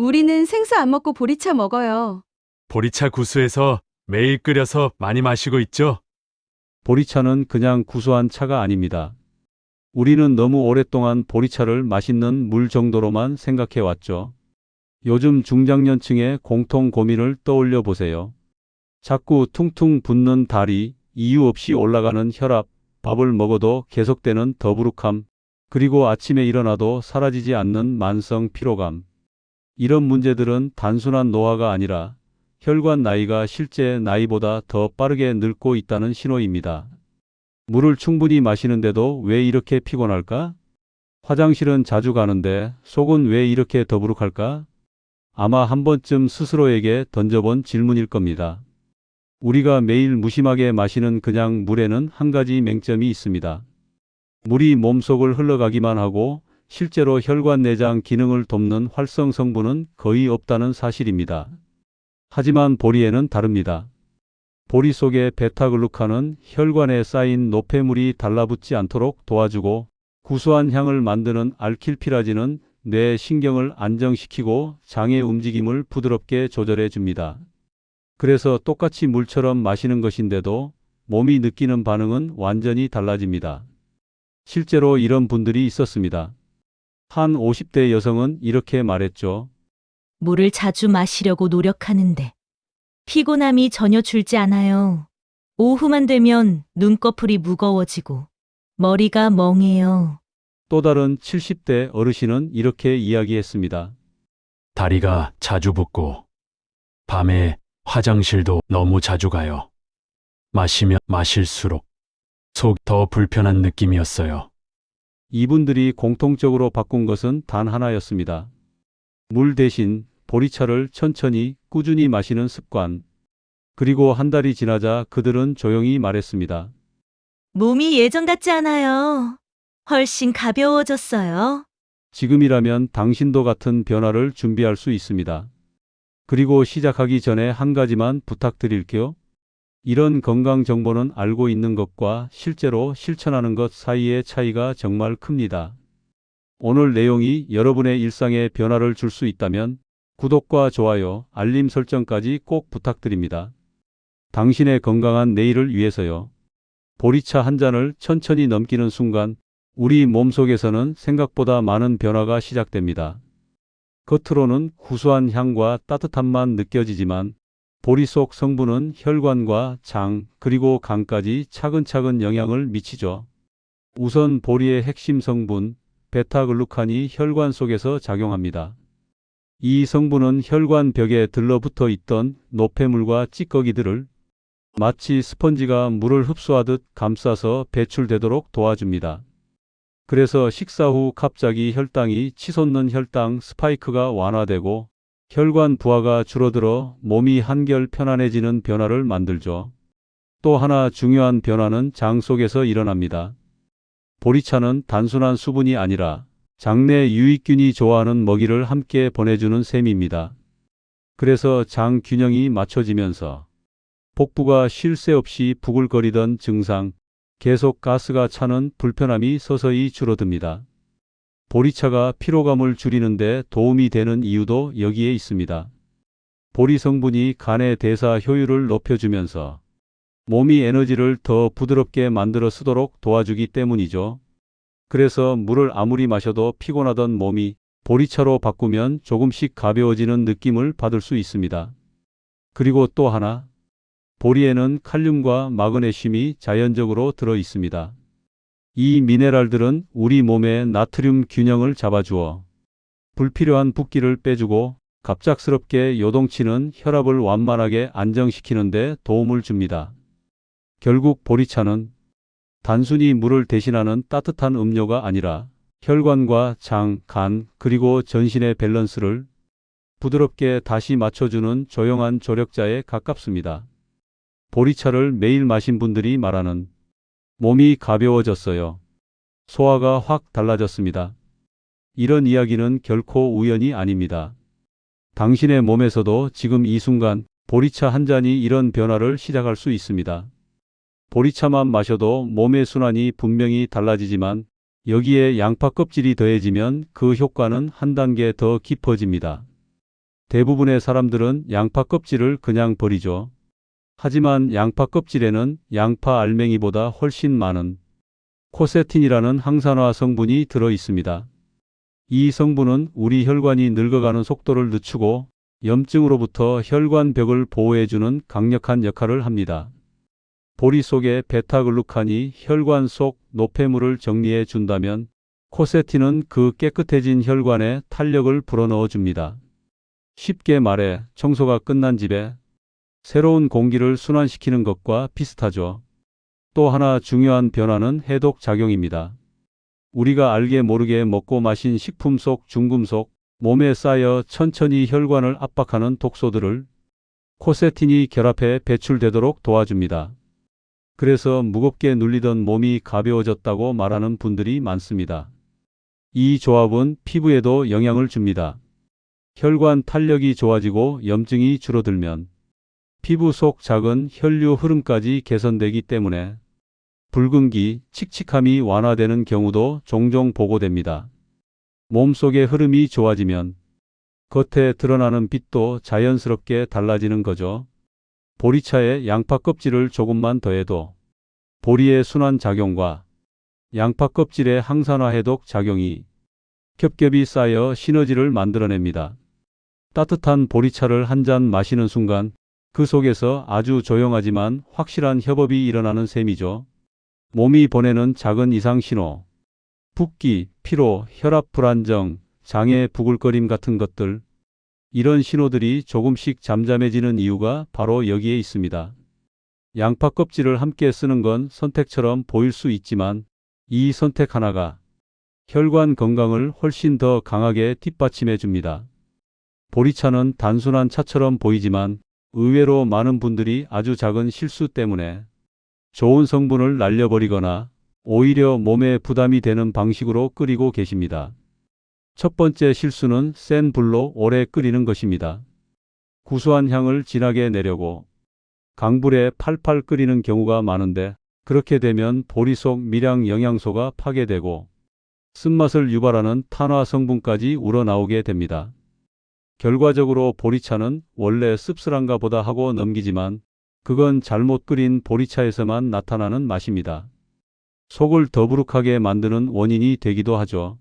우리는 생수 안 먹고 보리차 먹어요. 보리차 구수해서 매일 끓여서 많이 마시고 있죠? 보리차는 그냥 구수한 차가 아닙니다. 우리는 너무 오랫동안 보리차를 맛있는 물 정도로만 생각해 왔죠. 요즘 중장년층의 공통 고민을 떠올려 보세요. 자꾸 퉁퉁 붓는 다리, 이유 없이 올라가는 혈압, 밥을 먹어도 계속되는 더부룩함, 그리고 아침에 일어나도 사라지지 않는 만성 피로감. 이런 문제들은 단순한 노화가 아니라 혈관 나이가 실제 나이보다 더 빠르게 늙고 있다는 신호입니다. 물을 충분히 마시는데도 왜 이렇게 피곤할까? 화장실은 자주 가는데 속은 왜 이렇게 더부룩할까? 아마 한 번쯤 스스로에게 던져본 질문일 겁니다. 우리가 매일 무심하게 마시는 그냥 물에는 한 가지 맹점이 있습니다. 물이 몸속을 흘러가기만 하고 실제로 혈관 내장 기능을 돕는 활성 성분은 거의 없다는 사실입니다. 하지만 보리에는 다릅니다. 보리 속의 베타글루칸은 혈관에 쌓인 노폐물이 달라붙지 않도록 도와주고 구수한 향을 만드는 알킬피라진은 뇌 신경을 안정시키고 장의 움직임을 부드럽게 조절해 줍니다. 그래서 똑같이 물처럼 마시는 것인데도 몸이 느끼는 반응은 완전히 달라집니다. 실제로 이런 분들이 있었습니다. 한 50대 여성은 이렇게 말했죠. 물을 자주 마시려고 노력하는데 피곤함이 전혀 줄지 않아요. 오후만 되면 눈꺼풀이 무거워지고 머리가 멍해요. 또 다른 70대 어르신은 이렇게 이야기했습니다. 다리가 자주 붓고 밤에 화장실도 너무 자주 가요. 마시면 마실수록 속 더 불편한 느낌이었어요. 이분들이 공통적으로 바꾼 것은 단 하나였습니다. 물 대신 보리차를 천천히 꾸준히 마시는 습관. 그리고 한 달이 지나자 그들은 조용히 말했습니다. 몸이 예전 같지 않아요. 훨씬 가벼워졌어요. 지금이라면 당신도 같은 변화를 준비할 수 있습니다. 그리고 시작하기 전에 한 가지만 부탁드릴게요. 이런 건강 정보는 알고 있는 것과 실제로 실천하는 것 사이의 차이가 정말 큽니다. 오늘 내용이 여러분의 일상에 변화를 줄 수 있다면 구독과 좋아요, 알림 설정까지 꼭 부탁드립니다. 당신의 건강한 내일을 위해서요. 보리차 한 잔을 천천히 넘기는 순간 우리 몸속에서는 생각보다 많은 변화가 시작됩니다. 겉으로는 구수한 향과 따뜻함만 느껴지지만 보리 속 성분은 혈관과 장 그리고 간까지 차근차근 영향을 미치죠. 우선 보리의 핵심 성분 베타글루칸이 혈관 속에서 작용합니다. 이 성분은 혈관 벽에 들러붙어 있던 노폐물과 찌꺼기들을 마치 스펀지가 물을 흡수하듯 감싸서 배출되도록 도와줍니다. 그래서 식사 후 갑자기 혈당이 치솟는 혈당 스파이크가 완화되고 혈관 부하가 줄어들어 몸이 한결 편안해지는 변화를 만들죠. 또 하나 중요한 변화는 장 속에서 일어납니다. 보리차는 단순한 수분이 아니라 장내 유익균이 좋아하는 먹이를 함께 보내주는 셈입니다. 그래서 장 균형이 맞춰지면서 복부가 쉴 새 없이 부글거리던 증상, 계속 가스가 차는 불편함이 서서히 줄어듭니다. 보리차가 피로감을 줄이는데 도움이 되는 이유도 여기에 있습니다. 보리 성분이 간의 대사 효율을 높여주면서 몸이 에너지를 더 부드럽게 만들어 쓰도록 도와주기 때문이죠. 그래서 물을 아무리 마셔도 피곤하던 몸이 보리차로 바꾸면 조금씩 가벼워지는 느낌을 받을 수 있습니다. 그리고 또 하나, 보리에는 칼륨과 마그네슘이 자연적으로 들어 있습니다. 이 미네랄들은 우리 몸의 나트륨 균형을 잡아주어 불필요한 붓기를 빼주고 갑작스럽게 요동치는 혈압을 완만하게 안정시키는 데 도움을 줍니다. 결국 보리차는 단순히 물을 대신하는 따뜻한 음료가 아니라 혈관과 장, 간, 그리고 전신의 밸런스를 부드럽게 다시 맞춰주는 조용한 조력자에 가깝습니다. 보리차를 매일 마신 분들이 말하는 몸이 가벼워졌어요. 소화가 확 달라졌습니다. 이런 이야기는 결코 우연이 아닙니다. 당신의 몸에서도 지금 이 순간 보리차 한 잔이 이런 변화를 시작할 수 있습니다. 보리차만 마셔도 몸의 순환이 분명히 달라지지만 여기에 양파 껍질이 더해지면 그 효과는 한 단계 더 깊어집니다. 대부분의 사람들은 양파 껍질을 그냥 버리죠. 하지만 양파 껍질에는 양파 알맹이보다 훨씬 많은 코세틴이라는 항산화 성분이 들어 있습니다. 이 성분은 우리 혈관이 늙어가는 속도를 늦추고 염증으로부터 혈관벽을 보호해주는 강력한 역할을 합니다. 보리 속의 베타글루칸이 혈관 속 노폐물을 정리해 준다면 코세틴은 그 깨끗해진 혈관에 탄력을 불어넣어 줍니다. 쉽게 말해 청소가 끝난 집에 새로운 공기를 순환시키는 것과 비슷하죠. 또 하나 중요한 변화는 해독 작용입니다. 우리가 알게 모르게 먹고 마신 식품 속 중금속, 몸에 쌓여 천천히 혈관을 압박하는 독소들을 코세틴이 결합해 배출되도록 도와줍니다. 그래서 무겁게 눌리던 몸이 가벼워졌다고 말하는 분들이 많습니다. 이 조합은 피부에도 영향을 줍니다. 혈관 탄력이 좋아지고 염증이 줄어들면 피부 속 작은 혈류 흐름까지 개선되기 때문에 붉은기, 칙칙함이 완화되는 경우도 종종 보고됩니다. 몸속의 흐름이 좋아지면 겉에 드러나는 빛도 자연스럽게 달라지는 거죠. 보리차에 양파 껍질을 조금만 더해도 보리의 순환 작용과 양파 껍질의 항산화 해독 작용이 겹겹이 쌓여 시너지를 만들어냅니다. 따뜻한 보리차를 한 잔 마시는 순간 그 속에서 아주 조용하지만 확실한 협업이 일어나는 셈이죠. 몸이 보내는 작은 이상 신호, 붓기, 피로, 혈압 불안정, 장의 부글거림 같은 것들, 이런 신호들이 조금씩 잠잠해지는 이유가 바로 여기에 있습니다. 양파 껍질을 함께 쓰는 건 선택처럼 보일 수 있지만 이 선택 하나가 혈관 건강을 훨씬 더 강하게 뒷받침해 줍니다. 보리차는 단순한 차처럼 보이지만 의외로 많은 분들이 아주 작은 실수 때문에 좋은 성분을 날려버리거나 오히려 몸에 부담이 되는 방식으로 끓이고 계십니다. 첫 번째 실수는 센 불로 오래 끓이는 것입니다. 구수한 향을 진하게 내려고 강불에 팔팔 끓이는 경우가 많은데 그렇게 되면 보리 속 미량 영양소가 파괴되고 쓴맛을 유발하는 탄화 성분까지 우러나오게 됩니다. 결과적으로 보리차는 원래 씁쓸한가 보다 하고 넘기지만 그건 잘못 끓인 보리차에서만 나타나는 맛입니다. 속을 더부룩하게 만드는 원인이 되기도 하죠.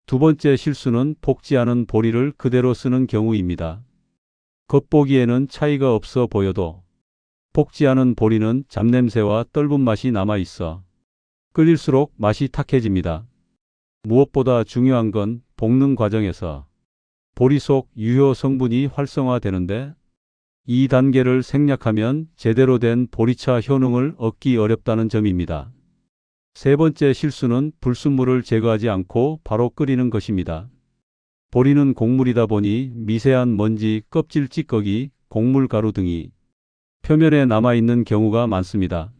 두 번째 실수는 볶지 않은 보리를 그대로 쓰는 경우입니다. 겉보기에는 차이가 없어 보여도 볶지 않은 보리는 잡냄새와 떫은 맛이 남아있어 끓일수록 맛이 탁해집니다. 무엇보다 중요한 건 볶는 과정에서 보리 속 유효 성분이 활성화되는데 이 단계를 생략하면 제대로 된 보리차 효능을 얻기 어렵다는 점입니다. 세 번째 실수는 불순물을 제거하지 않고 바로 끓이는 것입니다. 보리는 곡물이다 보니 미세한 먼지, 껍질 찌꺼기, 곡물 가루 등이 표면에 남아있는 경우가 많습니다.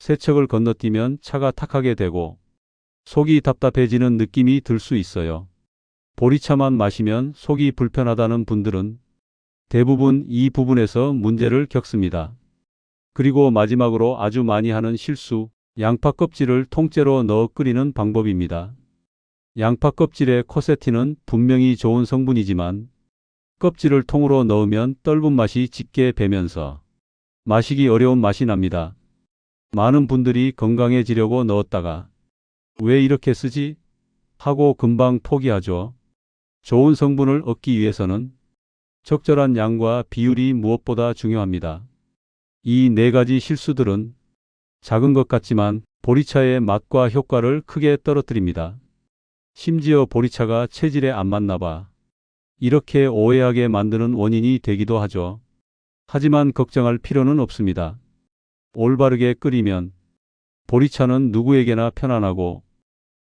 세척을 건너뛰면 차가 탁하게 되고 속이 답답해지는 느낌이 들 수 있어요. 보리차만 마시면 속이 불편하다는 분들은 대부분 이 부분에서 문제를 겪습니다. 그리고 마지막으로 아주 많이 하는 실수, 양파 껍질을 통째로 넣어 끓이는 방법입니다. 양파 껍질의 코세틴은 분명히 좋은 성분이지만 껍질을 통으로 넣으면 떫은 맛이 짙게 배면서 마시기 어려운 맛이 납니다. 많은 분들이 건강해지려고 넣었다가 왜 이렇게 쓰지? 하고 금방 포기하죠. 좋은 성분을 얻기 위해서는 적절한 양과 비율이 무엇보다 중요합니다. 이 네 가지 실수들은 작은 것 같지만 보리차의 맛과 효과를 크게 떨어뜨립니다. 심지어 보리차가 체질에 안 맞나 봐. 이렇게 오해하게 만드는 원인이 되기도 하죠. 하지만 걱정할 필요는 없습니다. 올바르게 끓이면 보리차는 누구에게나 편안하고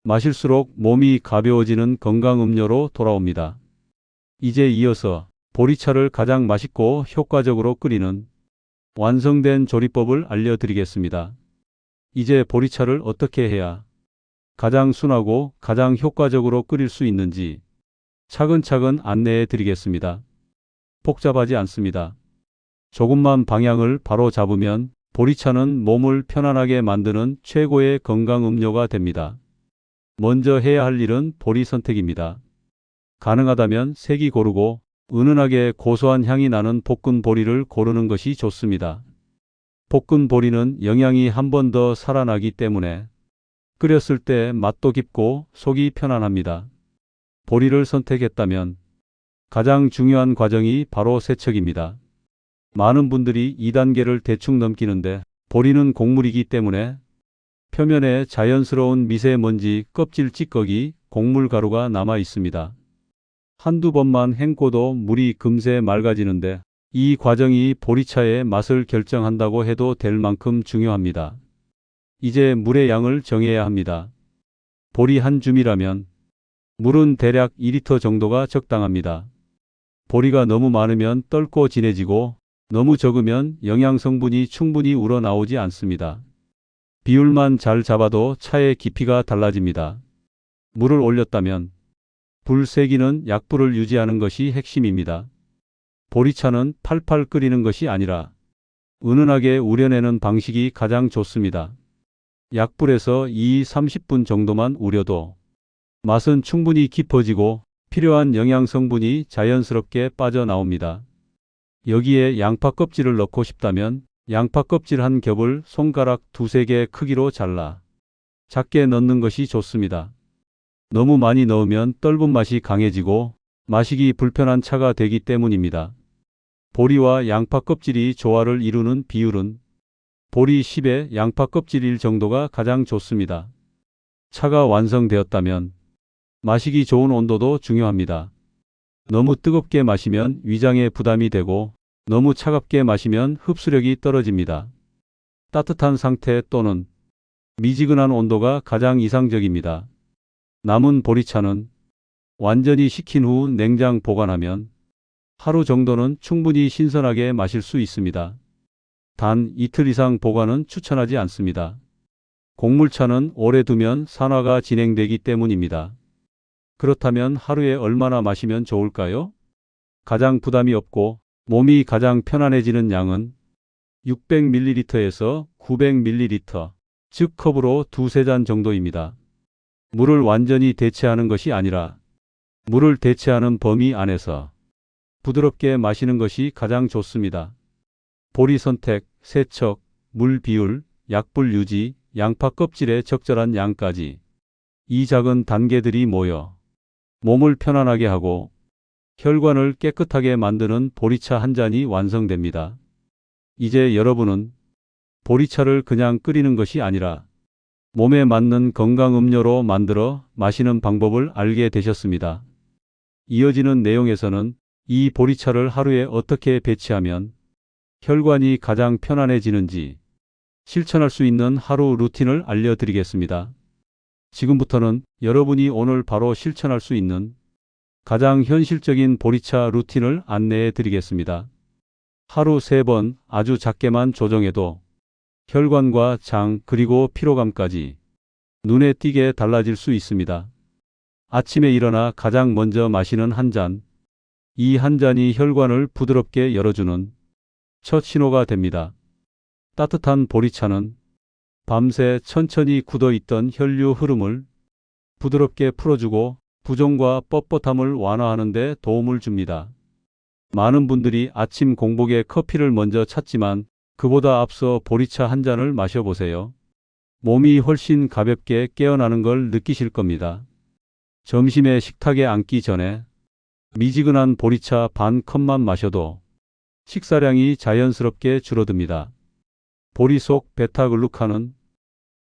마실수록 몸이 가벼워지는 건강 음료로 돌아옵니다. 이제 이어서 보리차를 가장 맛있고 효과적으로 끓이는 완성된 조리법을 알려드리겠습니다. 이제 보리차를 어떻게 해야 가장 순하고 가장 효과적으로 끓일 수 있는지 차근차근 안내해 드리겠습니다. 복잡하지 않습니다. 조금만 방향을 바로 잡으면 보리차는 몸을 편안하게 만드는 최고의 건강 음료가 됩니다. 먼저 해야 할 일은 보리 선택입니다. 가능하다면 색이 고르고 은은하게 고소한 향이 나는 볶은 보리를 고르는 것이 좋습니다. 볶은 보리는 영양이 한 번 더 살아나기 때문에 끓였을 때 맛도 깊고 속이 편안합니다. 보리를 선택했다면 가장 중요한 과정이 바로 세척입니다. 많은 분들이 2단계를 대충 넘기는데 보리는 곡물이기 때문에 표면에 자연스러운 미세먼지, 껍질 찌꺼기, 곡물 가루가 남아 있습니다. 한두 번만 헹궈도 물이 금세 맑아지는데 이 과정이 보리차의 맛을 결정한다고 해도 될 만큼 중요합니다. 이제 물의 양을 정해야 합니다. 보리 한 줌이라면 물은 대략 2리터 정도가 적당합니다. 보리가 너무 많으면 떫고 진해지고 너무 적으면 영양 성분이 충분히 우러나오지 않습니다. 비율만 잘 잡아도 차의 깊이가 달라집니다. 물을 올렸다면 불 세기는 약불을 유지하는 것이 핵심입니다. 보리차는 팔팔 끓이는 것이 아니라 은은하게 우려내는 방식이 가장 좋습니다. 약불에서 2-30분 정도만 우려도 맛은 충분히 깊어지고 필요한 영양 성분이 자연스럽게 빠져나옵니다. 여기에 양파 껍질을 넣고 싶다면 양파 껍질 한 겹을 손가락 2-3개 크기로 잘라 작게 넣는 것이 좋습니다. 너무 많이 넣으면 떫은 맛이 강해지고 마시기 불편한 차가 되기 때문입니다. 보리와 양파 껍질이 조화를 이루는 비율은 보리 10에 양파 껍질 1 정도가 가장 좋습니다. 차가 완성되었다면 마시기 좋은 온도도 중요합니다. 너무 뜨겁게 마시면 위장에 부담이 되고 너무 차갑게 마시면 흡수력이 떨어집니다. 따뜻한 상태 또는 미지근한 온도가 가장 이상적입니다. 남은 보리차는 완전히 식힌 후 냉장 보관하면 하루 정도는 충분히 신선하게 마실 수 있습니다. 단 이틀 이상 보관은 추천하지 않습니다. 곡물차는 오래 두면 산화가 진행되기 때문입니다. 그렇다면 하루에 얼마나 마시면 좋을까요? 가장 부담이 없고 몸이 가장 편안해지는 양은 600ml에서 900ml, 즉 컵으로 2-3잔 정도입니다. 물을 완전히 대체하는 것이 아니라 물을 대체하는 범위 안에서 부드럽게 마시는 것이 가장 좋습니다. 보리 선택, 세척, 물 비율, 약불 유지, 양파 껍질의 적절한 양까지 이 작은 단계들이 모여 몸을 편안하게 하고 혈관을 깨끗하게 만드는 보리차 한 잔이 완성됩니다. 이제 여러분은 보리차를 그냥 끓이는 것이 아니라 몸에 맞는 건강 음료로 만들어 마시는 방법을 알게 되셨습니다. 이어지는 내용에서는 이 보리차를 하루에 어떻게 배치하면 혈관이 가장 편안해지는지 실천할 수 있는 하루 루틴을 알려드리겠습니다. 지금부터는 여러분이 오늘 바로 실천할 수 있는 가장 현실적인 보리차 루틴을 안내해 드리겠습니다. 하루 3번 아주 작게만 조정해도 혈관과 장 그리고 피로감까지 눈에 띄게 달라질 수 있습니다. 아침에 일어나 가장 먼저 마시는 한 잔. 이 한 잔이 혈관을 부드럽게 열어주는 첫 신호가 됩니다. 따뜻한 보리차는 밤새 천천히 굳어있던 혈류 흐름을 부드럽게 풀어주고 부종과 뻣뻣함을 완화하는 데 도움을 줍니다. 많은 분들이 아침 공복에 커피를 먼저 찾지만 그보다 앞서 보리차 한 잔을 마셔보세요. 몸이 훨씬 가볍게 깨어나는 걸 느끼실 겁니다. 점심에 식탁에 앉기 전에 미지근한 보리차 반 컵만 마셔도 식사량이 자연스럽게 줄어듭니다. 보리 속 베타글루칸은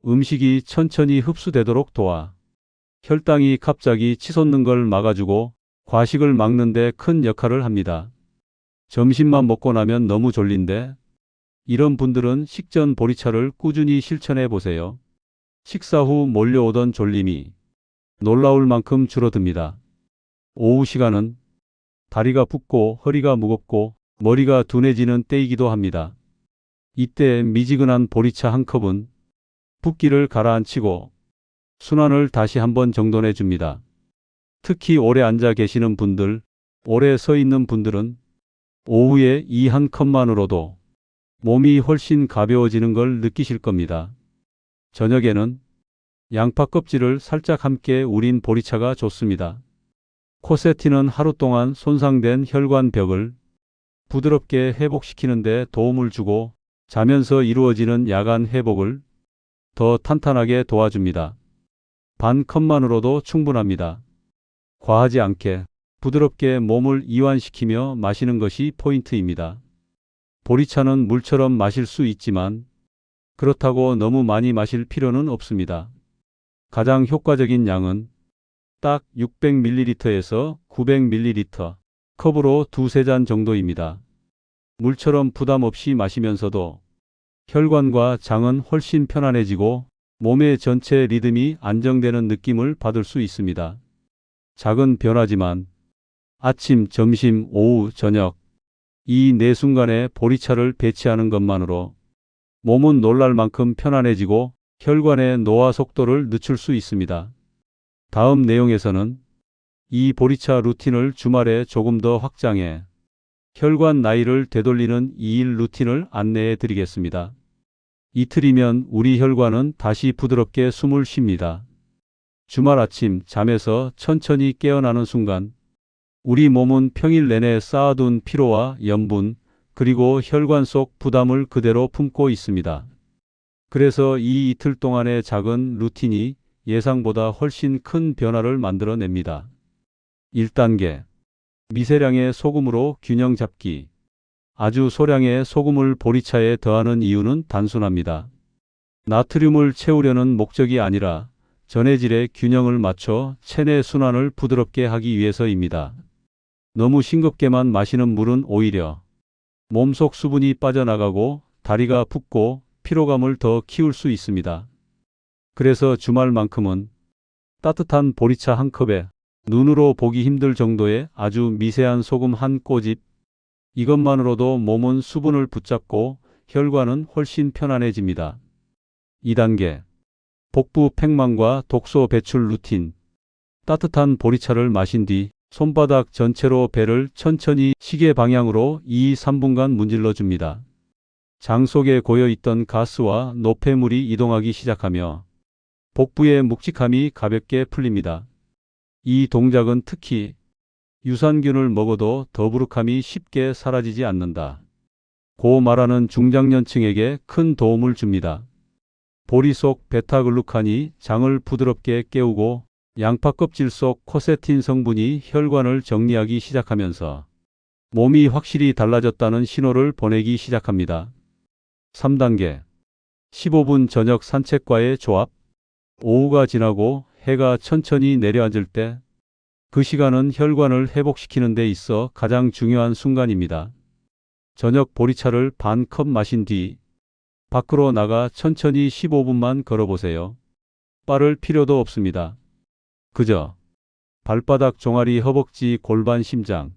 음식이 천천히 흡수되도록 도와 혈당이 갑자기 치솟는 걸 막아주고 과식을 막는 데 큰 역할을 합니다. 점심만 먹고 나면 너무 졸린데 이런 분들은 식전 보리차를 꾸준히 실천해 보세요. 식사 후 몰려오던 졸림이 놀라울 만큼 줄어듭니다. 오후 시간은 다리가 붓고 허리가 무겁고 머리가 둔해지는 때이기도 합니다. 이때 미지근한 보리차 한 컵은 붓기를 가라앉히고 순환을 다시 한번 정돈해 줍니다. 특히 오래 앉아 계시는 분들, 오래 서 있는 분들은 오후에 이 한 컵만으로도 몸이 훨씬 가벼워지는 걸 느끼실 겁니다. 저녁에는 양파 껍질을 살짝 함께 우린 보리차가 좋습니다. 코세틴은 하루 동안 손상된 혈관벽을 부드럽게 회복시키는 데 도움을 주고 자면서 이루어지는 야간 회복을 더 탄탄하게 도와줍니다. 반 컵만으로도 충분합니다. 과하지 않게 부드럽게 몸을 이완시키며 마시는 것이 포인트입니다. 보리차는 물처럼 마실 수 있지만 그렇다고 너무 많이 마실 필요는 없습니다. 가장 효과적인 양은 딱 600ml에서 900ml 컵으로 두세 잔 정도입니다. 물처럼 부담 없이 마시면서도 혈관과 장은 훨씬 편안해지고 몸의 전체 리듬이 안정되는 느낌을 받을 수 있습니다. 작은 변화지만 아침, 점심, 오후, 저녁 이 네 순간에 보리차를 배치하는 것만으로 몸은 놀랄 만큼 편안해지고 혈관의 노화 속도를 늦출 수 있습니다. 다음 내용에서는 이 보리차 루틴을 주말에 조금 더 확장해 혈관 나이를 되돌리는 2일 루틴을 안내해 드리겠습니다. 이틀이면 우리 혈관은 다시 부드럽게 숨을 쉽니다. 주말 아침 잠에서 천천히 깨어나는 순간 우리 몸은 평일 내내 쌓아둔 피로와 염분 그리고 혈관 속 부담을 그대로 품고 있습니다. 그래서 이 이틀 동안의 작은 루틴이 예상보다 훨씬 큰 변화를 만들어냅니다. 1단계. 미세량의 소금으로 균형 잡기. 아주 소량의 소금을 보리차에 더하는 이유는 단순합니다. 나트륨을 채우려는 목적이 아니라 전해질의 균형을 맞춰 체내 순환을 부드럽게 하기 위해서입니다. 너무 싱겁게만 마시는 물은 오히려 몸속 수분이 빠져나가고 다리가 붓고 피로감을 더 키울 수 있습니다. 그래서 주말만큼은 따뜻한 보리차 한 컵에 눈으로 보기 힘들 정도의 아주 미세한 소금 한 꼬집, 이것만으로도 몸은 수분을 붙잡고 혈관은 훨씬 편안해집니다. 2단계. 복부 팽만과 독소 배출 루틴. 따뜻한 보리차를 마신 뒤 손바닥 전체로 배를 천천히 시계 방향으로 2-3분간 문질러 줍니다. 장 속에 고여있던 가스와 노폐물이 이동하기 시작하며 복부의 묵직함이 가볍게 풀립니다. 이 동작은 특히 유산균을 먹어도 더부룩함이 쉽게 사라지지 않는다 고 말하는 중장년층에게 큰 도움을 줍니다. 보리 속 베타글루칸이 장을 부드럽게 깨우고 양파 껍질 속 코세틴 성분이 혈관을 정리하기 시작하면서 몸이 확실히 달라졌다는 신호를 보내기 시작합니다. 3단계. 15분 저녁 산책과의 조합. 오후가 지나고 해가 천천히 내려앉을 때 그 시간은 혈관을 회복시키는 데 있어 가장 중요한 순간입니다. 저녁 보리차를 반 컵 마신 뒤 밖으로 나가 천천히 15분만 걸어보세요. 빠를 필요도 없습니다. 그저 발바닥, 종아리, 허벅지, 골반, 심장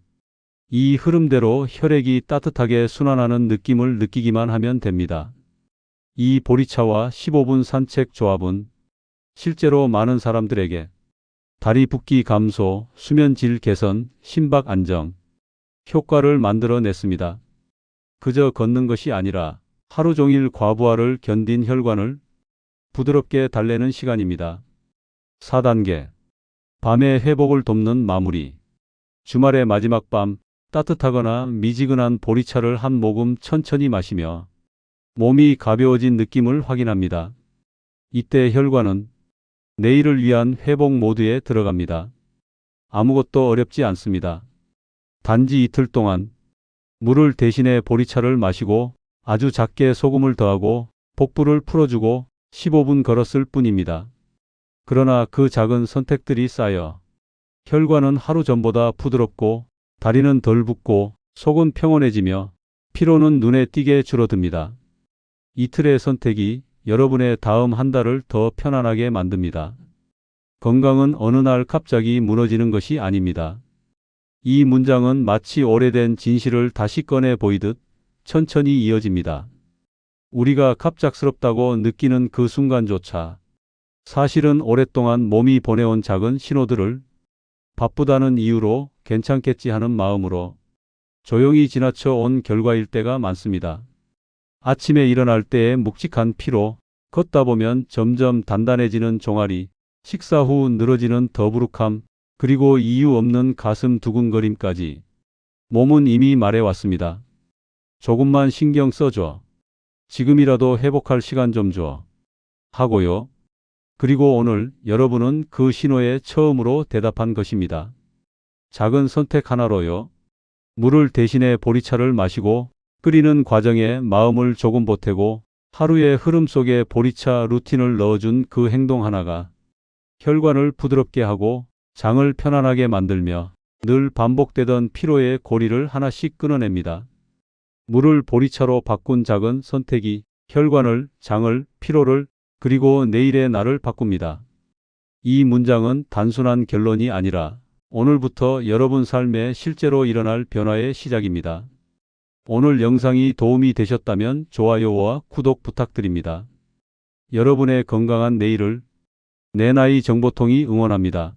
이 흐름대로 혈액이 따뜻하게 순환하는 느낌을 느끼기만 하면 됩니다. 이 보리차와 15분 산책 조합은 실제로 많은 사람들에게 다리 붓기 감소, 수면 질 개선, 심박 안정 효과를 만들어냈습니다. 그저 걷는 것이 아니라 하루 종일 과부하를 견딘 혈관을 부드럽게 달래는 시간입니다. 4단계. 밤의 회복을 돕는 마무리. 주말의 마지막 밤 따뜻하거나 미지근한 보리차를 한 모금 천천히 마시며 몸이 가벼워진 느낌을 확인합니다. 이때 혈관은 내일을 위한 회복 모드에 들어갑니다. 아무것도 어렵지 않습니다. 단지 이틀 동안 물을 대신해 보리차를 마시고 아주 작게 소금을 더하고 복부를 풀어주고 15분 걸었을 뿐입니다. 그러나 그 작은 선택들이 쌓여 혈관은 하루 전보다 부드럽고 다리는 덜 붓고 속은 평온해지며 피로는 눈에 띄게 줄어듭니다. 이틀의 선택이 여러분의 다음 한 달을 더 편안하게 만듭니다. 건강은 어느 날 갑자기 무너지는 것이 아닙니다. 이 문장은 마치 오래된 진실을 다시 꺼내 보이듯 천천히 이어집니다. 우리가 갑작스럽다고 느끼는 그 순간조차 사실은 오랫동안 몸이 보내온 작은 신호들을 바쁘다는 이유로 괜찮겠지 하는 마음으로 조용히 지나쳐 온 결과일 때가 많습니다. 아침에 일어날 때의 묵직한 피로, 걷다 보면 점점 단단해지는 종아리, 식사 후 늘어지는 더부룩함, 그리고 이유 없는 가슴 두근거림까지. 몸은 이미 말해왔습니다. 조금만 신경 써줘. 지금이라도 회복할 시간 좀 줘. 하고요. 그리고 오늘 여러분은 그 신호에 처음으로 대답한 것입니다. 작은 선택 하나로요. 물을 대신에 보리차를 마시고 끓이는 과정에 마음을 조금 보태고 하루의 흐름 속에 보리차 루틴을 넣어준 그 행동 하나가 혈관을 부드럽게 하고 장을 편안하게 만들며 늘 반복되던 피로의 고리를 하나씩 끊어냅니다. 물을 보리차로 바꾼 작은 선택이 혈관을, 장을, 피로를, 그리고 내일의 나를 바꿉니다. 이 문장은 단순한 결론이 아니라 오늘부터 여러분 삶에 실제로 일어날 변화의 시작입니다. 오늘 영상이 도움이 되셨다면 좋아요와 구독 부탁드립니다. 여러분의 건강한 내일을 내 나이 정보통이 응원합니다.